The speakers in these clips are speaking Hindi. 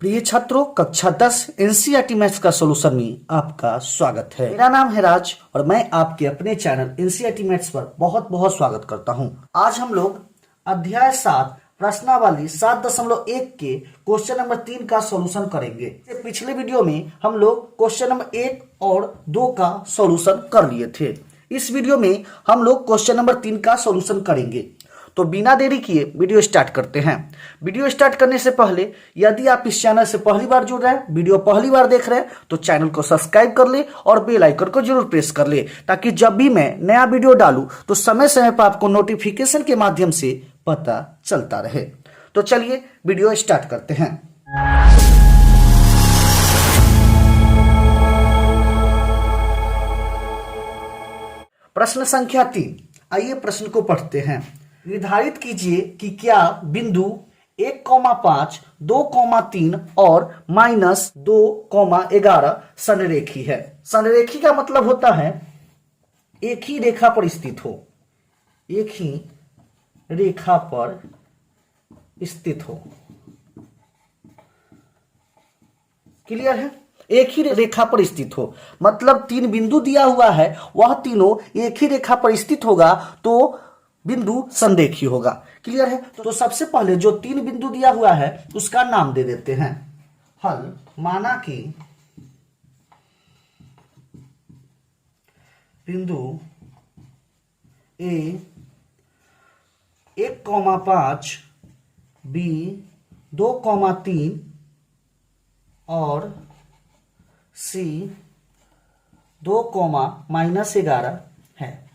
प्रिय छात्रों, कक्षा 10 एनसीईआरटी मैथ्स का सॉल्यूशन में आपका स्वागत है। मेरा नाम है राज और मैं आपके अपने चैनल एनसीईआरटी मैथ्स पर बहुत बहुत स्वागत करता हूं। आज हम लोग अध्याय 7 प्रश्नावली 7.1 के क्वेश्चन नंबर 3 का सॉल्यूशन करेंगे। पिछले वीडियो में हम लोग क्वेश्चन नंबर 1 और 2 का सॉल्यूशन कर लिए थे। इस वीडियो में हम लोग क्वेश्चन नंबर 3 का सॉल्यूशन करेंगे। तो बिना देरी किए वीडियो स्टार्ट करते हैं। वीडियो स्टार्ट करने से पहले यदि आप इस चैनल से पहली बार जुड़ रहे हैं, वीडियो पहली बार देख रहे हैं, तो चैनल को सब्सक्राइब कर ले और बेल आइकन को जरूर प्रेस कर ले, ताकि जब भी मैं नया वीडियो डालूं तो समय समय पर आपको नोटिफिकेशन के माध्यम से पता चलता रहे। तो चलिए वीडियो स्टार्ट करते हैं। प्रश्न संख्या 3, आइए प्रश्न को पढ़ते हैं। निर्धारित कीजिए कि क्या बिंदु 1,5, 2,3 और -2,11 संरेखी है। संरेखी का मतलब होता है एक ही रेखा पर स्थित हो, एक ही रेखा पर स्थित हो। क्लियर है? एक ही रेखा पर स्थित हो मतलब 3 बिंदु दिया हुआ है, वह तीनों एक ही रेखा पर स्थित होगा तो बिंदु संरेखी होगा। क्लियर है? तो सबसे पहले जो 3 बिंदु दिया हुआ है उसका नाम दे देते हैं हल। माना कि बिंदु ए 1,5, बी 2,3 और सी 2,-11 है।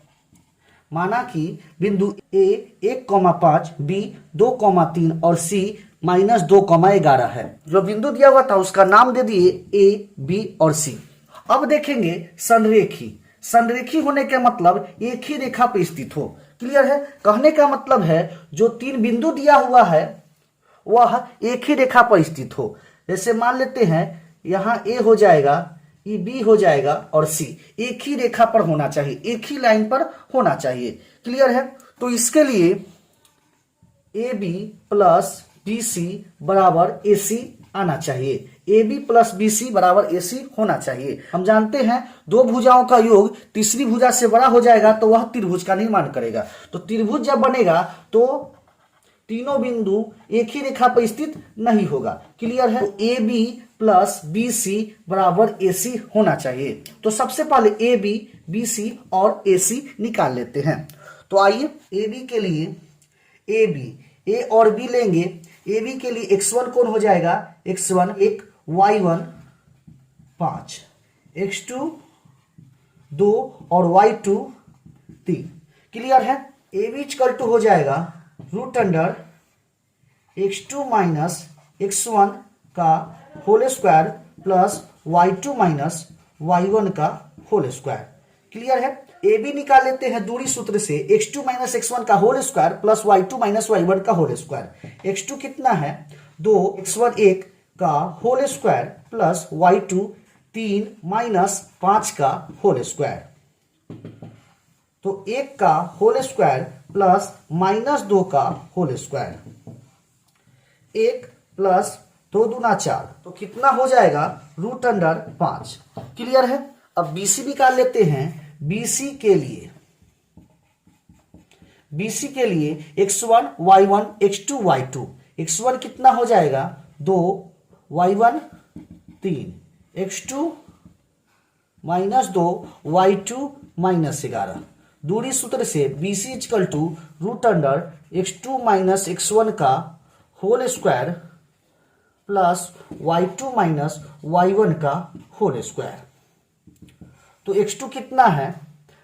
माना कि बिंदु ए 1,5, बी 2,3 और सी -2,11 है। जो बिंदु दिया हुआ था उसका नाम दे दिए ए, बी और सी। अब देखेंगे संरेखी। संरेखी होने का मतलब एक ही रेखा पर स्थित हो। क्लियर है? कहने का मतलब है जो 3 बिंदु दिया हुआ है वह एक ही रेखा पर स्थित हो। जैसे मान लेते हैं यहाँ ए हो जाएगा, ये बी हो जाएगा और सी एक ही रेखा पर होना चाहिए, एक ही लाइन पर होना चाहिए। क्लियर है? तो इसके लिए A B plus B C बराबर ए सी आना चाहिए। A B plus B C बराबर ए सी होना चाहिए। हम जानते हैं दो भुजाओं का योग तीसरी भुजा से बड़ा हो जाएगा तो वह त्रिभुज का निर्माण करेगा। तो त्रिभुज जब बनेगा तो तीनों बिंदु एक ही रेखा पर स्थित नहीं होगा। क्लियर है? तो A B plus B C बराबर ए सी होना चाहिए। तो सबसे पहले ए बी, बी सी और ए सी निकाल लेते हैं। तो आइए ए बी के लिए ए बी, ए और बी लेंगे। ए बी के लिए x1 कौन हो जाएगा? x1 1, y1 5, x2 2 और y2 3। क्लियर है? ए बी इक्वल टू हो जाएगा √x2 माइनस x1 का whole square plus y2 minus y1 का होल स्क्वायर। क्लियर है? ए बी निकाल लेते हैं दूरी सूत्र से, x2 माइनस x1 का whole square plus y2 minus y1 का होल स्क्वायर। x2 कितना है? 2, x1 1 का whole square plus y2 3 minus 5 का होल स्क्वायर। तो 1 का होल स्क्वायर प्लस -2 का होल स्क्वायर। 1 प्लस 2 दूना 4, तो कितना हो जाएगा? √5। क्लियर है? अब BC निकाल लेते हैं। BC के लिए x1 y1 x2 y2। x1 कितना हो जाएगा? 2, y1 3, x2 -2 y2 -11। दूरी सूत्र से BC equal to √x2 minus x1 का whole square plus y2 minus y1 का होल स्क्वायर। तो x2 कितना है?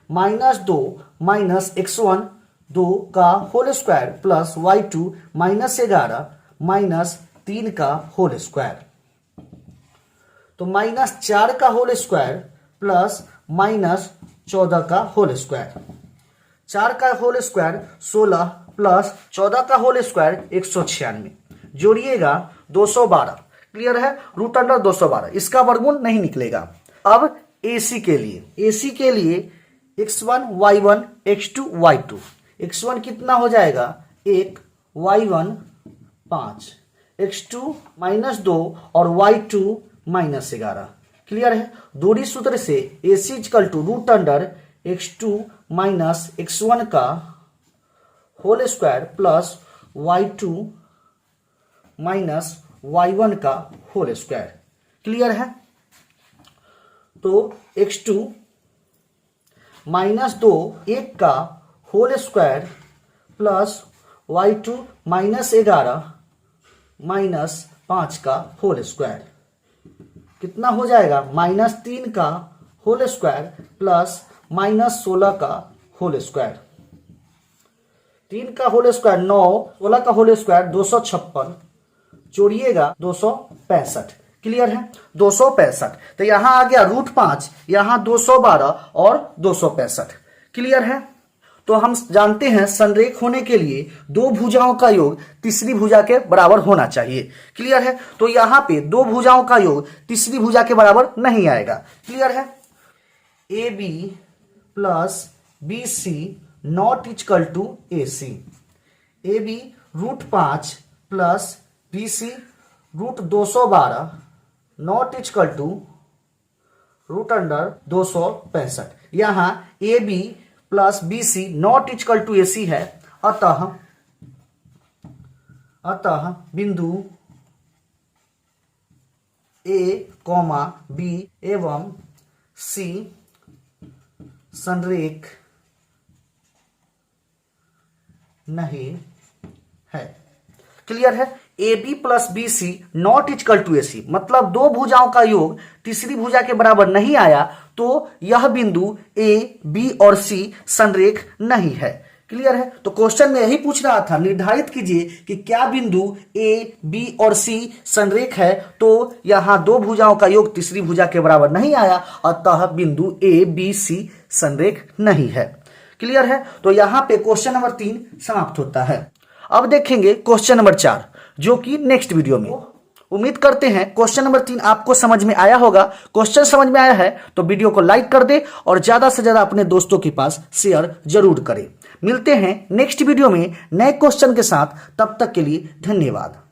-2 माइनस x1 2 का whole square plus y2 -11 minus 3 का होल स्क्वायर। तो -4 का होल स्क्वायर प्लस -14 का होल स्क्वायर। 4 का होल स्क्वायर 16 प्लस 14 का होल स्क्वायर 196। जोड़िएगा 212। क्लियर है? √212, इसका वर्गमूल नहीं निकलेगा। अब AC के लिए x1 y1 x2 y2। x1 कितना हो जाएगा? 1, y1 5, x2 माइनस 2 और y2 माइनस 11। क्लियर है। दूसरी सूत्र से AC equal to root under x2 minus x1 का whole square plus y2 minus y1 का होल स्क्वायर। क्लियर है। तो x2 माइनस 2 1 का whole square plus y2 minus 11 minus 5 का होल स्क्वायर कितना हो जाएगा, -3 का होल स्क्वायर प्लस -16 का होल स्क्वायर। 3 का होल स्क्वायर 9, 16 का होल स्क्वायर 256, जोड़िएगा 265। क्लियर है। 265। तो यहां आ गया √5, यहां 212 और 265। क्लियर है। तो हम जानते हैं संरेख होने के लिए दो भुजाओं का योग तीसरी भुजा के बराबर होना चाहिए। क्लियर है। तो यहां पे दो भुजाओं का योग तीसरी भुजा के बराबर नहीं आएगा। क्लियर है। AB plus BC not equal to AC। AB √5 plus BC √212 not equal to √265। यहां AB plus BC not equal to AC है। अतः बिंदु A, B एवं C संरेख नहीं है। क्लियर है। AB plus BC not equal to AC मतलब दो भुजाओं का योग तीसरी भुजा के बराबर नहीं आया, तो यह बिंदु A, B और C संरेख नहीं है। क्लियर है। तो क्वेश्चन में यही पूछ रहा था, निर्धारित कीजिए कि क्या बिंदु A, B और C संरेख है। तो यहां दो भुजाओं का योग तीसरी भुजा के बराबर नहीं आया, अतः बिंदु A, B, C संरेख नहीं है। क्लियर है। तो यहां पे क्वेश्चन नंबर 3 समाप्त होता है। अब देखेंगे क्वेश्चन नंबर 4, जो कि नेक्स्ट वीडियो में। उम्मीद करते हैं क्वेश्चन नंबर 3 आपको समझ में आया होगा। क्वेश्चन समझ में आया है तो वीडियो को लाइक कर दे और ज्यादा से ज्यादा अपने दोस्तों के पास शेयर जरूर करें। मिलते हैं नेक्स्ट वीडियो में नए क्वेश्चन के साथ। तब तक के लिए धन्यवाद।